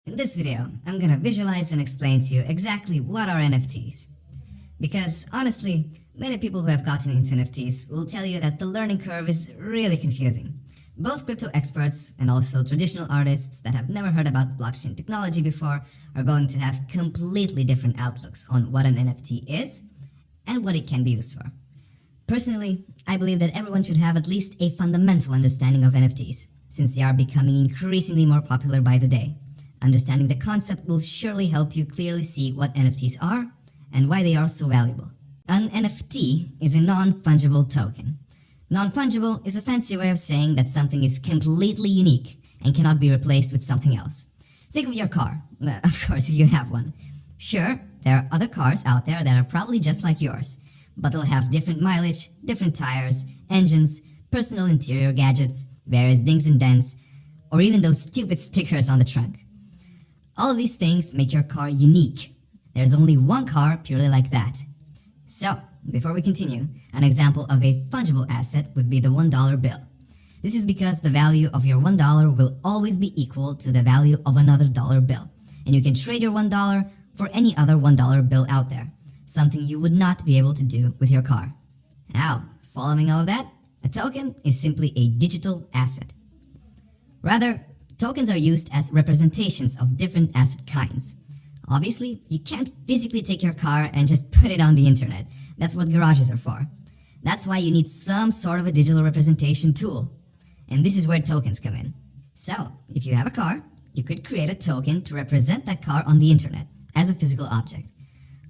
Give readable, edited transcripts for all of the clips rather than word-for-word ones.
In this video, I'm gonna visualize and explain to you exactly what are NFTs. Because honestly, many people who have gotten into NFTs will tell you that the learning curve is really confusing. Both crypto experts and also traditional artists that have never heard about blockchain technology before are going to have completely different outlooks on what an NFT is and what it can be used for. Personally, I believe that everyone should have at least a fundamental understanding of NFTs, since they are becoming increasingly more popular by the day. Understanding the concept will surely help you clearly see what NFTs are and why they are so valuable. An NFT is a non-fungible token. Non-fungible is a fancy way of saying that something is completely unique and cannot be replaced with something else. Think of your car, of course if you have one. Sure, there are other cars out there that are probably just like yours, but they'll have different mileage, different tires, engines, personal interior gadgets, various dings and dents, or even those stupid stickers on the trunk. All of these things make your car unique. There's only one car purely like that. So, before we continue, an example of a fungible asset would be the $1 bill. This is because the value of your $1 will always be equal to the value of another dollar bill, and you can trade your $1 for any other $1 bill out there, something you would not be able to do with your car. Now, following all of that, a token is simply a digital asset. Rather, tokens are used as representations of different asset kinds. Obviously, you can't physically take your car and just put it on the internet. That's what garages are for. That's why you need some sort of a digital representation tool. And this is where tokens come in. So, if you have a car, you could create a token to represent that car on the internet as a physical object.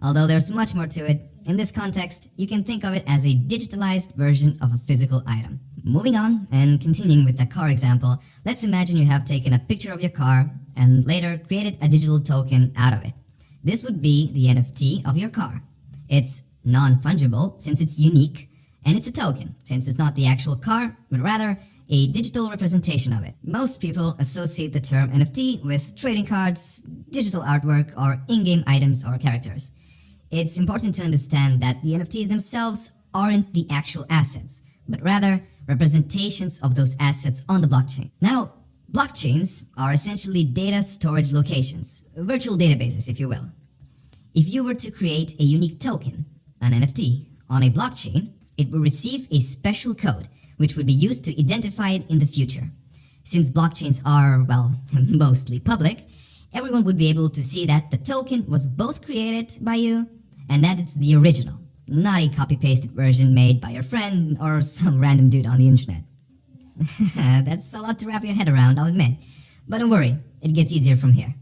Although there's much more to it, in this context, you can think of it as a digitalized version of a physical item. Moving on and continuing with the car example, let's imagine you have taken a picture of your car and later created a digital token out of it. This would be the NFT of your car. It's non-fungible since it's unique, and it's a token since it's not the actual car, but rather a digital representation of it. Most people associate the term NFT with trading cards, digital artwork, or in-game items or characters. It's important to understand that the NFTs themselves aren't the actual assets, but rather representations of those assets on the blockchain. Now, blockchains are essentially data storage locations, virtual databases if you will. If you were to create a unique token, an NFT, on a blockchain, it will receive a special code which would be used to identify it in the future. Since blockchains are, well, mostly public, everyone would be able to see that the token was both created by you and that it's the original, not a copy-pasted version made by your friend or some random dude on the internet. That's a lot to wrap your head around, I'll admit. But don't worry, it gets easier from here.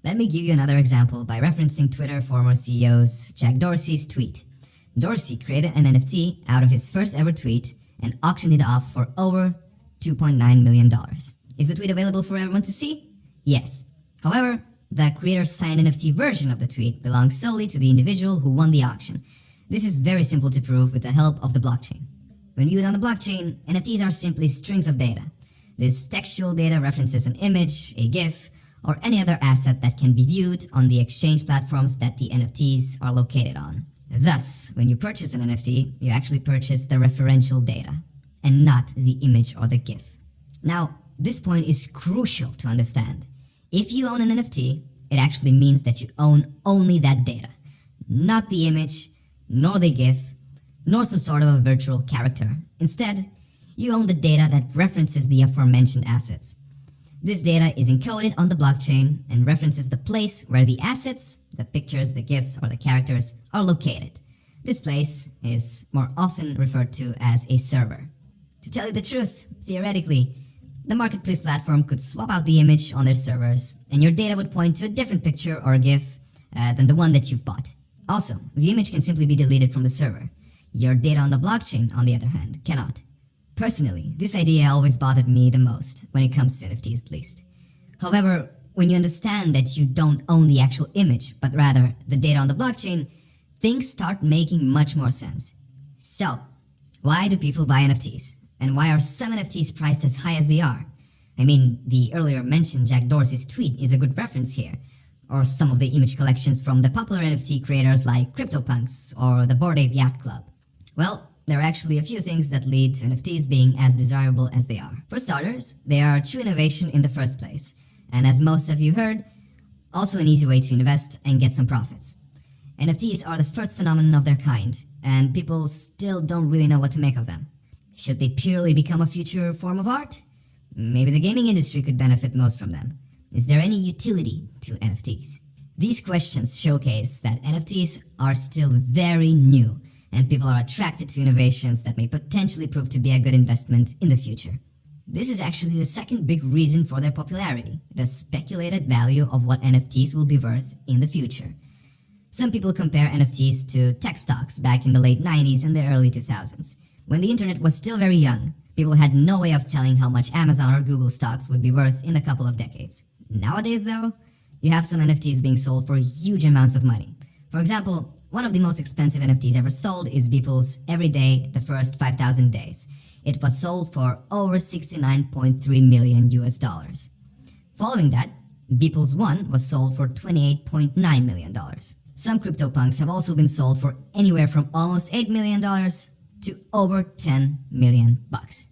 Let me give you another example by referencing Twitter former CEO's Jack Dorsey's tweet. Dorsey created an NFT out of his first ever tweet and auctioned it off for over $2.9 million. Is the tweet available for everyone to see? Yes. However, the creator's signed NFT version of the tweet belongs solely to the individual who won the auction. This is very simple to prove with the help of the blockchain. When viewed on the blockchain, NFTs are simply strings of data. This textual data references an image, a GIF, or any other asset that can be viewed on the exchange platforms that the NFTs are located on. Thus, when you purchase an NFT, you actually purchase the referential data, and not the image or the GIF. Now, this point is crucial to understand. If you own an NFT, it actually means that you own only that data, not the image, nor the GIF, nor some sort of a virtual character. Instead, you own the data that references the aforementioned assets. This data is encoded on the blockchain and references the place where the assets, the pictures, the GIFs, or the characters are located. This place is more often referred to as a server. To tell you the truth, theoretically, the marketplace platform could swap out the image on their servers, and your data would point to a different picture or GIF than the one that you've bought. Also, the image can simply be deleted from the server. Your data on the blockchain, on the other hand, cannot. Personally, this idea always bothered me the most, when it comes to NFTs at least. However, when you understand that you don't own the actual image, but rather the data on the blockchain, things start making much more sense. So, why do people buy NFTs? And why are some NFTs priced as high as they are? I mean, the earlier mentioned Jack Dorsey's tweet is a good reference here. Or some of the image collections from the popular NFT creators like CryptoPunks or the Bored Ape Yacht Club. Well, there are actually a few things that lead to NFTs being as desirable as they are. For starters, they are true innovation in the first place. And as most of you heard, Also an easy way to invest and get some profits. NFTs are the first phenomenon of their kind, and people still don't really know what to make of them. Should they purely become a future form of art? Maybe the gaming industry could benefit most from them. Is there any utility to NFTs? These questions showcase that NFTs are still very new, and people are attracted to innovations that may potentially prove to be a good investment in the future. This is actually the second big reason for their popularity, the speculated value of what NFTs will be worth in the future. Some people compare NFTs to tech stocks back in the late 90s and the early 2000s. When the internet was still very young, people had no way of telling how much Amazon or Google stocks would be worth in a couple of decades. Nowadays though, you have some NFTs being sold for huge amounts of money. For example, one of the most expensive NFTs ever sold is Beeple's Everyday the First 5,000 Days. It was sold for over $69.3 million US. Following that, Beeple's One was sold for $28.9 million. Some CryptoPunks have also been sold for anywhere from almost $8 million to over $10 million bucks.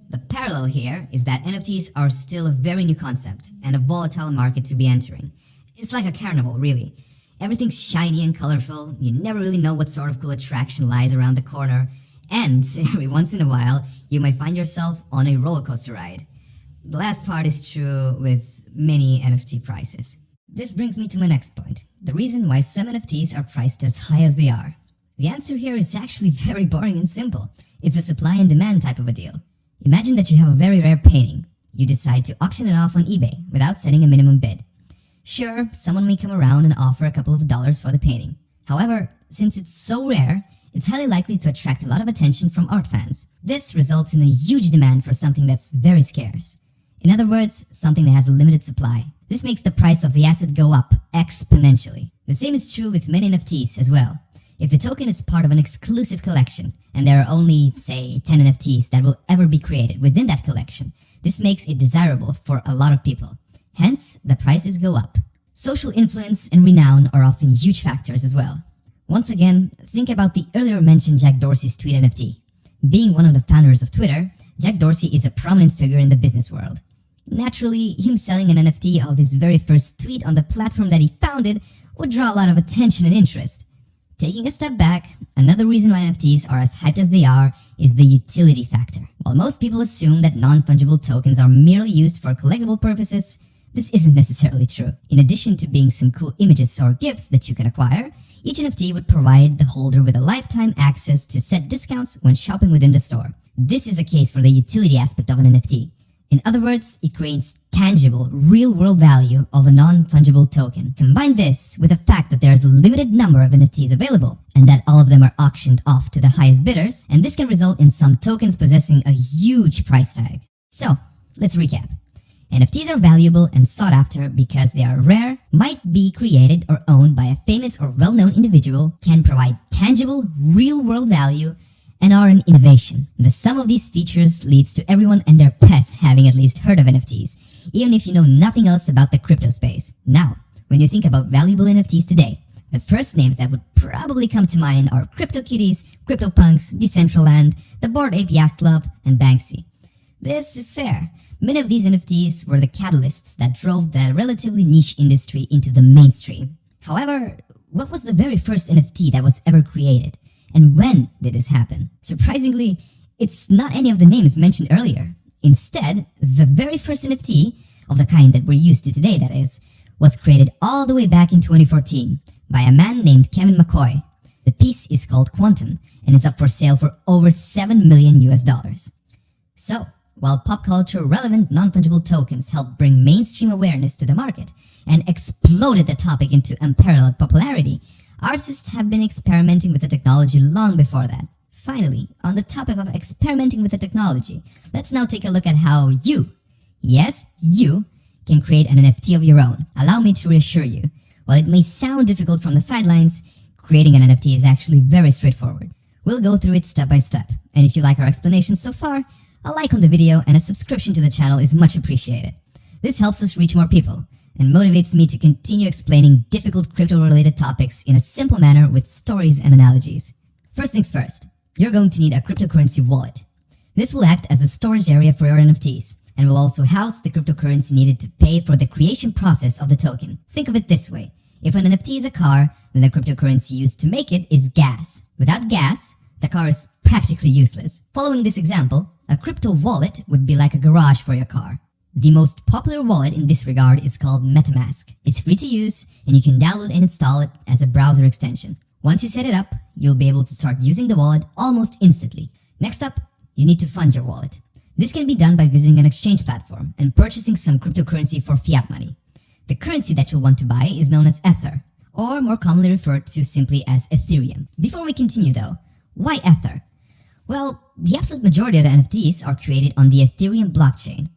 The parallel here is that NFTs are still a very new concept and a volatile market to be entering. It's like a carnival, really. Everything's shiny and colorful, you never really know what sort of cool attraction lies around the corner, and every once in a while, you might find yourself on a roller coaster ride. The last part is true with many NFT prices. This brings me to my next point, the reason why some NFTs are priced as high as they are. The answer here is actually very boring and simple. It's a supply and demand type of a deal. Imagine that you have a very rare painting. You decide to auction it off on eBay without setting a minimum bid. Sure, someone may come around and offer a couple of dollars for the painting. However, since it's so rare, it's highly likely to attract a lot of attention from art fans. This results in a huge demand for something that's very scarce. In other words, something that has a limited supply. This makes the price of the asset go up exponentially. The same is true with many NFTs as well. If the token is part of an exclusive collection, and there are only, say, 10 NFTs that will ever be created within that collection, this makes it desirable for a lot of people. Hence, the prices go up. Social influence and renown are often huge factors as well. Once again, think about the earlier mentioned Jack Dorsey's tweet NFT. Being one of the founders of Twitter, Jack Dorsey is a prominent figure in the business world. Naturally, him selling an NFT of his very first tweet on the platform that he founded would draw a lot of attention and interest. Taking a step back, another reason why NFTs are as hyped as they are is the utility factor. While most people assume that non-fungible tokens are merely used for collectible purposes, this isn't necessarily true. In addition to being some cool images or gifts that you can acquire, each NFT would provide the holder with a lifetime access to set discounts when shopping within the store. This is a case for the utility aspect of an NFT. In other words, it creates tangible, real-world value of a non-fungible token. Combine this with the fact that there is a limited number of NFTs available, and that all of them are auctioned off to the highest bidders, and this can result in some tokens possessing a huge price tag. So, let's recap. NFTs are valuable and sought after because they are rare, might be created or owned by a famous or well-known individual, can provide tangible, real-world value, and are an innovation. The sum of these features leads to everyone and their pets having at least heard of NFTs, even if you know nothing else about the crypto space. Now, when you think about valuable NFTs today, the first names that would probably come to mind are CryptoKitties, CryptoPunks, Decentraland, the Bored Ape Yacht Club, and Banksy. This is fair. Many of these NFTs were the catalysts that drove the relatively niche industry into the mainstream. However, what was the very first NFT that was ever created? And when did this happen? Surprisingly, it's not any of the names mentioned earlier. Instead, the very first NFT, of the kind that we're used to today that is, was created all the way back in 2014 by a man named Kevin McCoy. The piece is called Quantum and is up for sale for over $7 million US. So, while pop culture relevant non-fungible tokens helped bring mainstream awareness to the market and exploded the topic into unparalleled popularity, artists have been experimenting with the technology long before that. Finally, on the topic of experimenting with the technology, let's now take a look at how you, yes, you, can create an NFT of your own. Allow me to reassure you, while it may sound difficult from the sidelines, creating an NFT is actually very straightforward. We'll go through it step by step, and if you like our explanations so far, a like on the video and a subscription to the channel is much appreciated. This helps us reach more people, and motivates me to continue explaining difficult crypto-related topics in a simple manner with stories and analogies. First things first, you're going to need a cryptocurrency wallet. This will act as a storage area for your NFTs. and will also house the cryptocurrency needed to pay for the creation process of the token. Think of it this way. If an NFT is a car, then the cryptocurrency used to make it is gas. Without gas, the car is practically useless. Following this example, a crypto wallet would be like a garage for your car. The most popular wallet in this regard is called MetaMask. It's free to use, and you can download and install it as a browser extension. Once you set it up, you'll be able to start using the wallet almost instantly. Next up, you need to fund your wallet. This can be done by visiting an exchange platform and purchasing some cryptocurrency for fiat money. The currency that you'll want to buy is known as Ether, or more commonly referred to simply as Ethereum. Before we continue though, why Ether? Well, the absolute majority of NFTs are created on the Ethereum blockchain.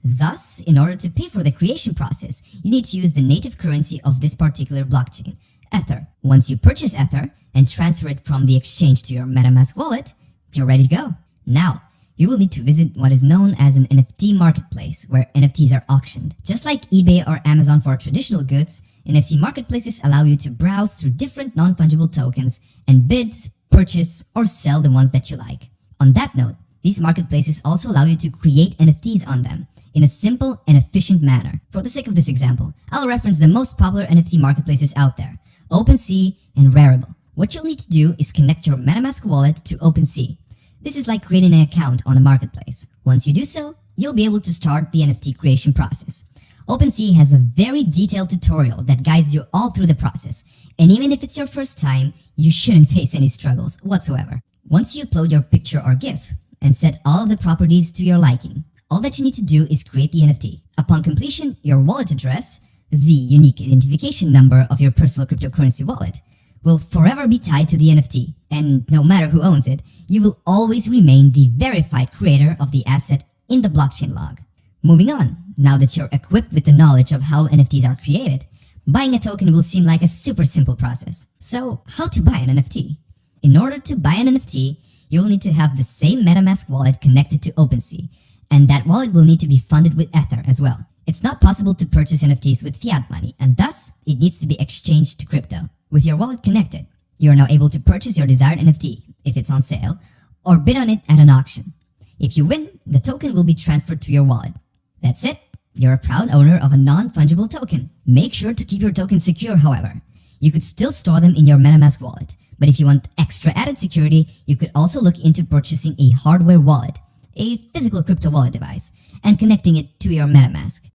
Thus, in order to pay for the creation process, you need to use the native currency of this particular blockchain, Ether. Once you purchase Ether and transfer it from the exchange to your MetaMask wallet, you're ready to go. Now, you will need to visit what is known as an NFT marketplace, where NFTs are auctioned. Just like eBay or Amazon for traditional goods, NFT marketplaces allow you to browse through different non-fungible tokens and bid, purchase, or sell the ones that you like. On that note, these marketplaces also allow you to create NFTs on them in a simple and efficient manner. For the sake of this example, I'll reference the most popular NFT marketplaces out there, OpenSea and Rarible. What you'll need to do is connect your MetaMask wallet to OpenSea. This is like creating an account on the marketplace. Once you do so, you'll be able to start the NFT creation process. OpenSea has a very detailed tutorial that guides you all through the process, and even if it's your first time, you shouldn't face any struggles whatsoever. Once you upload your picture or GIF and set all of the properties to your liking, all that you need to do is create the NFT. Upon completion, your wallet address, the unique identification number of your personal cryptocurrency wallet, will forever be tied to the NFT, and no matter who owns it, you will always remain the verified creator of the asset in the blockchain log. Moving on, now that you're equipped with the knowledge of how NFTs are created, buying a token will seem like a super simple process. So, how to buy an NFT? In order to buy an NFT, you'll need to have the same MetaMask wallet connected to OpenSea, and that wallet will need to be funded with Ether as well. It's not possible to purchase NFTs with fiat money, and thus, it needs to be exchanged to crypto. With your wallet connected, you are now able to purchase your desired NFT, if it's on sale, or bid on it at an auction. If you win, the token will be transferred to your wallet. That's it. You're a proud owner of a non-fungible token. Make sure to keep your tokens secure, however. You could still store them in your MetaMask wallet, but if you want extra added security, you could also look into purchasing a hardware wallet, a physical crypto wallet device, and connecting it to your MetaMask.